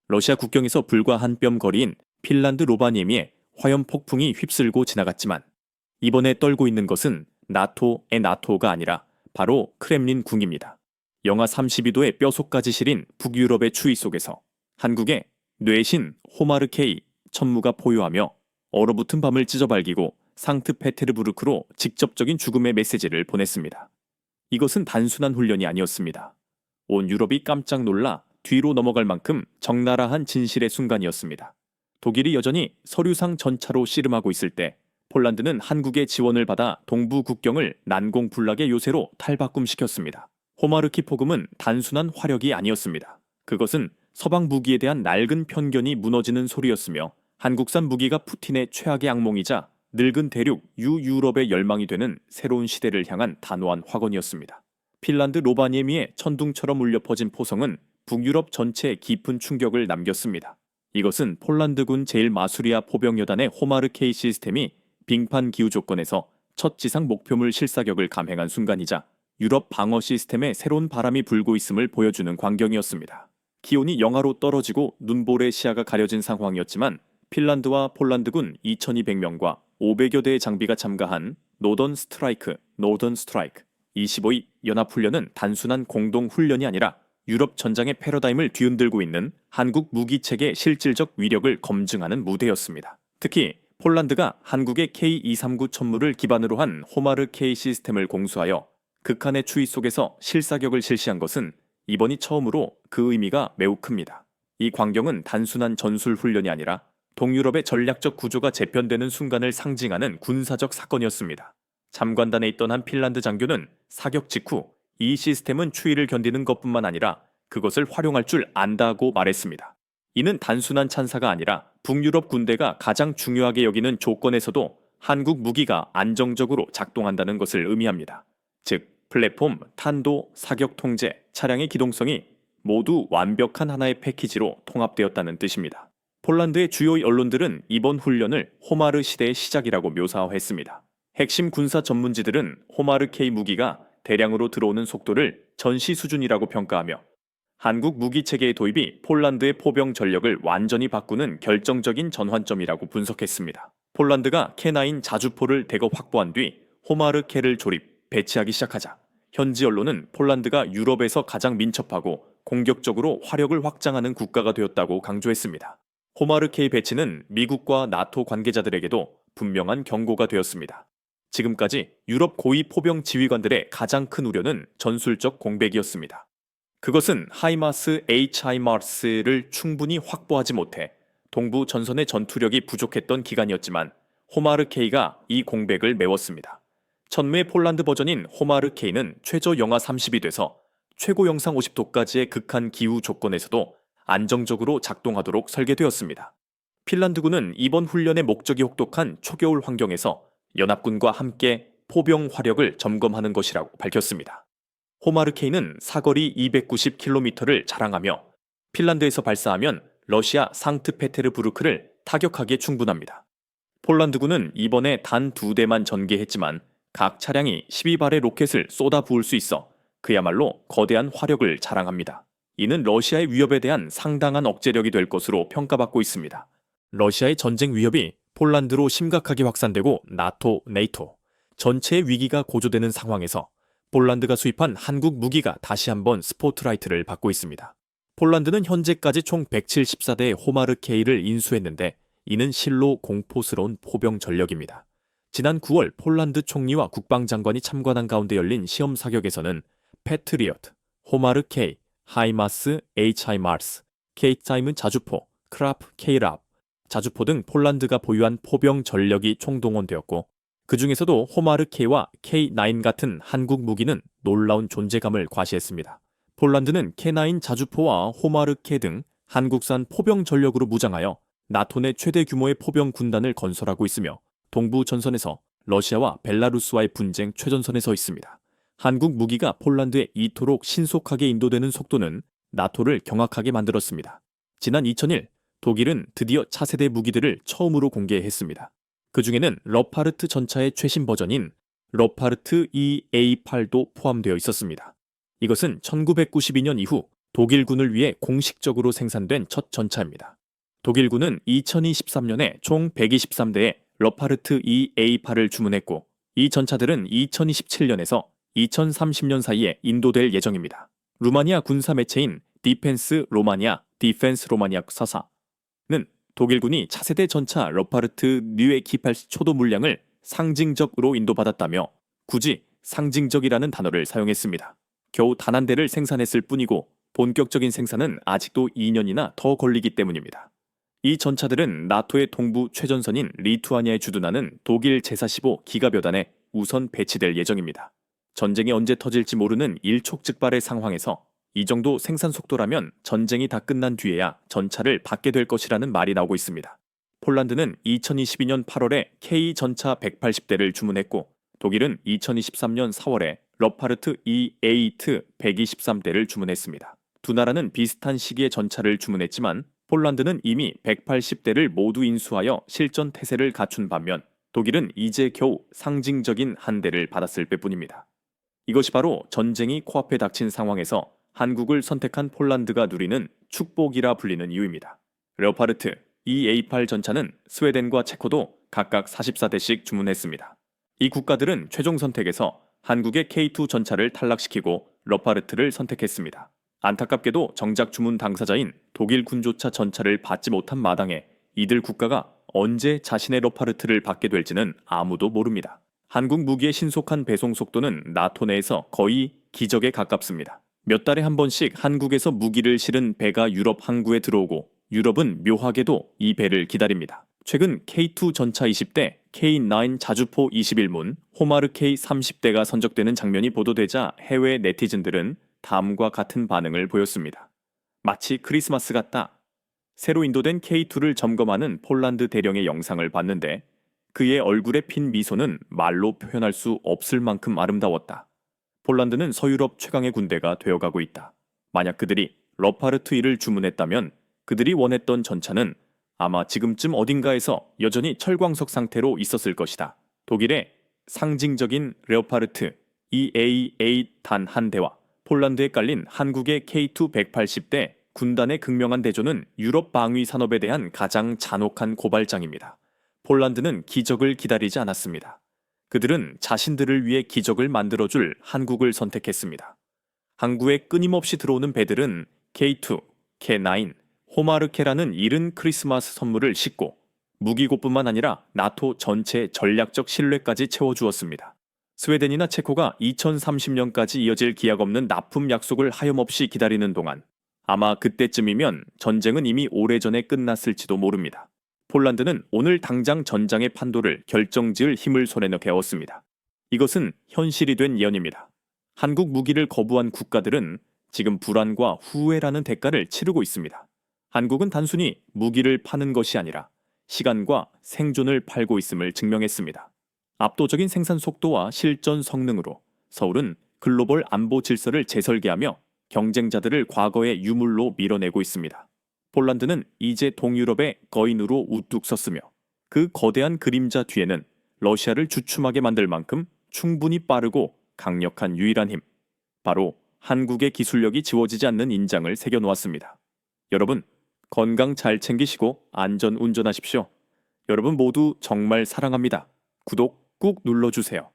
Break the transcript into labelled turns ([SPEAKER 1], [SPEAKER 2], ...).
[SPEAKER 1] 러시아 국경에서 불과 한 뼘 거리인 핀란드 로바니에미에 화염 폭풍이 휩쓸고 지나갔지만 이번에 떨고 있는 것은 나토의 나토가 아니라 바로 크렘린 궁입니다. 영하 32도의 뼈속까지 시린 북유럽의 추위 속에서 한국의 뇌신 호마르케이 천무가 포효하며 얼어붙은 밤을 찢어발기고 상트페테르부르크로 직접적인 죽음의 메시지를 보냈습니다. 이것은 단순한 훈련이 아니었습니다. 온 유럽이 깜짝 놀라 뒤로 넘어갈 만큼 적나라한 진실의 순간이었습니다. 독일이 여전히 서류상 전차로 씨름하고 있을 때 폴란드는 한국의 지원을 받아 동부 국경을 난공불락의 요새로 탈바꿈시켰습니다. 호마르키 폭음은 단순한 화력이 아니었습니다. 그것은 서방 무기에 대한 낡은 편견이 무너지는 소리였으며 한국산 무기가 푸틴의 최악의 악몽이자 늙은 대륙 유유럽의 열망이 되는 새로운 시대를 향한 단호한 확언이었습니다. 핀란드 로바니에미에 천둥처럼 울려 퍼진 포성은 북유럽 전체에 깊은 충격을 남겼습니다. 이것은 폴란드군 제1마수리아 포병여단의 호마르케이 시스템이 빙판 기후 조건에서 첫 지상 목표물 실사격을 감행한 순간이자 유럽 방어 시스템에 새로운 바람이 불고 있음을 보여주는 광경이었습니다. 기온이 영하로 떨어지고 눈볼의 시야가 가려진 상황이었지만 핀란드와 폴란드군 2200명과 500여 대의 장비가 참가한 노던 스트라이크 25위 연합훈련은 단순한 공동훈련이 아니라 유럽 전장의 패러다임을 뒤흔들고 있는 한국 무기체계의 실질적 위력을 검증하는 무대였습니다. 특히 폴란드가 한국의 K239 천무를 기반으로 한 호마르케이 시스템을 공수하여 극한의 추위 속에서 실사격을 실시한 것은 이번이 처음으로 그 의미가 매우 큽니다. 이 광경은 단순한 전술 훈련이 아니라 동유럽의 전략적 구조가 재편되는 순간을 상징하는 군사적 사건이었습니다. 참관단에 있던 한 핀란드 장교는 사격 직후 이 시스템은 추위를 견디는 것뿐만 아니라 그것을 활용할 줄 안다고 말했습니다. 이는 단순한 찬사가 아니라 북유럽 군대가 가장 중요하게 여기는 조건에서도 한국 무기가 안정적으로 작동한다는 것을 의미합니다. 즉, 플랫폼, 탄도, 사격 통제, 차량의 기동성이 모두 완벽한 하나의 패키지로 통합되었다는 뜻입니다. 폴란드의 주요 언론들은 이번 훈련을 호마르 시대의 시작이라고 묘사했습니다. 핵심 군사 전문지들은 호마르케이 무기가 대량으로 들어오는 속도를 전시 수준이라고 평가하며 한국 무기체계의 도입이 폴란드의 포병 전력을 완전히 바꾸는 결정적인 전환점이라고 분석했습니다. 폴란드가 K9 자주포를 대거 확보한 뒤 호마르케를 조립, 배치하기 시작하자 현지 언론은 폴란드가 유럽에서 가장 민첩하고 공격적으로 화력을 확장하는 국가가 되었다고 강조했습니다. 호마르케이 배치는 미국과 나토 관계자들에게도 분명한 경고가 되었습니다. 지금까지 유럽 고위 포병 지휘관들의 가장 큰 우려는 전술적 공백이었습니다. 그것은 하이마스 HIMARS를 충분히 확보하지 못해 동부 전선의 전투력이 부족했던 기간이었지만 호마르케이가 이 공백을 메웠습니다. 천무의 폴란드 버전인 호마르케이는 최저 영하 30이 돼서 최고 영상 50도까지의 극한 기후 조건에서도 안정적으로 작동하도록 설계되었습니다. 핀란드군은 이번 훈련의 목적이 혹독한 초겨울 환경에서 연합군과 함께 포병 화력을 점검하는 것이라고 밝혔습니다. 호마르케이는 사거리 290km를 자랑하며 핀란드에서 발사하면 러시아 상트페테르부르크를 타격하기에 충분합니다. 폴란드군은 이번에 단 2대만 전개했지만 각 차량이 12발의 로켓을 쏟아 부을 수 있어 그야말로 거대한 화력을 자랑합니다. 이는 러시아의 위협에 대한 상당한 억제력이 될 것으로 평가받고 있습니다. 러시아의 전쟁 위협이 폴란드로 심각하게 확산되고 네이토 전체의 위기가 고조되는 상황에서 폴란드가 수입한 한국 무기가 다시 한번 스포트라이트를 받고 있습니다. 폴란드는 현재까지 총 174대의 호마르케이를 인수했는데 이는 실로 공포스러운 포병 전력입니다. 지난 9월 폴란드 총리와 국방장관이 참관한 가운데 열린 시험 사격에서는 패트리어트, 호마르케이, 하이마스 HIMARS, K-타임은 자주포, 크라프 K랍, 자주포 등 폴란드가 보유한 포병 전력이 총동원되었고 그 중에서도 호마르케이와 K9 같은 한국 무기는 놀라운 존재감을 과시했습니다. 폴란드는 K9 자주포와 호마르케 등 한국산 포병 전력으로 무장하여 나토 내 최대 규모의 포병 군단을 건설하고 있으며 동부 전선에서 러시아와 벨라루스와의 분쟁 최전선에 서 있습니다. 한국 무기가 폴란드에 이토록 신속하게 인도되는 속도는 나토를 경악하게 만들었습니다. 지난 2000일 독일은 드디어 차세대 무기들을 처음으로 공개했습니다. 그 중에는 러파르트 전차의 최신 버전인 러파르트 EA8도 포함되어 있었습니다. 이것은 1992년 이후 독일군을 위해 공식적으로 생산된 첫 전차입니다. 독일군은 2023년에 총 123대의 러파르트 2A8을 주문했고, 이 전차들은 2027년에서 2030년 사이에 인도될 예정입니다. 루마니아 군사 매체인 디펜스 로마니아 사사는 독일군이 차세대 전차 러파르트 뉴에키팔 초도 물량을 상징적으로 인도받았다며 굳이 상징적이라는 단어를 사용했습니다. 겨우 단 한 대를 생산했을 뿐이고 본격적인 생산은 아직도 2년이나 더 걸리기 때문입니다. 이 전차들은 나토의 동부 최전선인 리투아니아에 주둔하는 독일 제45 기가벼단에 우선 배치될 예정입니다. 전쟁이 언제 터질지 모르는 일촉즉발의 상황에서 이 정도 생산 속도라면 전쟁이 다 끝난 뒤에야 전차를 받게 될 것이라는 말이 나오고 있습니다. 폴란드는 2022년 8월에 K 전차 180대를 주문했고, 독일은 2023년 4월에 러파르트 E8 123대를 주문했습니다. 두 나라는 비슷한 시기에 전차를 주문했지만 폴란드는 이미 180대를 모두 인수하여 실전 태세를 갖춘 반면 독일은 이제 겨우 상징적인 한 대를 받았을 뿐입니다. 이것이 바로 전쟁이 코앞에 닥친 상황에서 한국을 선택한 폴란드가 누리는 축복이라 불리는 이유입니다. 레오파르트 EA8 전차는 스웨덴과 체코도 각각 44대씩 주문했습니다. 이 국가들은 최종 선택에서 한국의 K2 전차를 탈락시키고 러파르트를 선택했습니다. 안타깝게도 정작 주문 당사자인 독일 군조차 전차를 받지 못한 마당에 이들 국가가 언제 자신의 러파르트를 받게 될지는 아무도 모릅니다. 한국 무기의 신속한 배송 속도는 나토 내에서 거의 기적에 가깝습니다. 몇 달에 한 번씩 한국에서 무기를 실은 배가 유럽 항구에 들어오고 유럽은 묘하게도 이 배를 기다립니다. 최근 K2 전차 20대, K9 자주포 21문, 호마르 K 30대가 선적되는 장면이 보도되자 해외 네티즌들은 다음과 같은 반응을 보였습니다. 마치 크리스마스 같다. 새로 인도된 K2를 점검하는 폴란드 대령의 영상을 봤는데 그의 얼굴에 핀 미소는 말로 표현할 수 없을 만큼 아름다웠다. 폴란드는 서유럽 최강의 군대가 되어가고 있다. 만약 그들이 러파르트 1을 주문했다면 그들이 원했던 전차는 아마 지금쯤 어딘가에서 여전히 철광석 상태로 있었을 것이다. 독일의 상징적인 레오파르트 EA8 단 한 대와 폴란드에 깔린 한국의 K2 180대 군단의 극명한 대조는 유럽 방위 산업에 대한 가장 잔혹한 고발장입니다. 폴란드는 기적을 기다리지 않았습니다. 그들은 자신들을 위해 기적을 만들어줄 한국을 선택했습니다. 항구에 끊임없이 들어오는 배들은 K2, K9, 호마르케라는 이른 크리스마스 선물을 싣고 무기고뿐만 아니라 나토 전체 전략적 신뢰까지 채워주었습니다. 스웨덴이나 체코가 2030년까지 이어질 기약 없는 납품 약속을 하염없이 기다리는 동안 아마 그때쯤이면 전쟁은 이미 오래전에 끝났을지도 모릅니다. 폴란드는 오늘 당장 전장의 판도를 결정지을 힘을 손에 넣게 얻었습니다. 이것은 현실이 된 예언입니다. 한국 무기를 거부한 국가들은 지금 불안과 후회라는 대가를 치르고 있습니다. 한국은 단순히 무기를 파는 것이 아니라 시간과 생존을 팔고 있음을 증명했습니다. 압도적인 생산 속도와 실전 성능으로 서울은 글로벌 안보 질서를 재설계하며 경쟁자들을 과거의 유물로 밀어내고 있습니다. 폴란드는 이제 동유럽의 거인으로 우뚝 섰으며 그 거대한 그림자 뒤에는 러시아를 주춤하게 만들 만큼 충분히 빠르고 강력한 유일한 힘, 바로 한국의 기술력이 지워지지 않는 인장을 새겨놓았습니다. 여러분, 건강 잘 챙기시고 안전 운전하십시오. 여러분 모두 정말 사랑합니다. 구독 꾹 눌러주세요.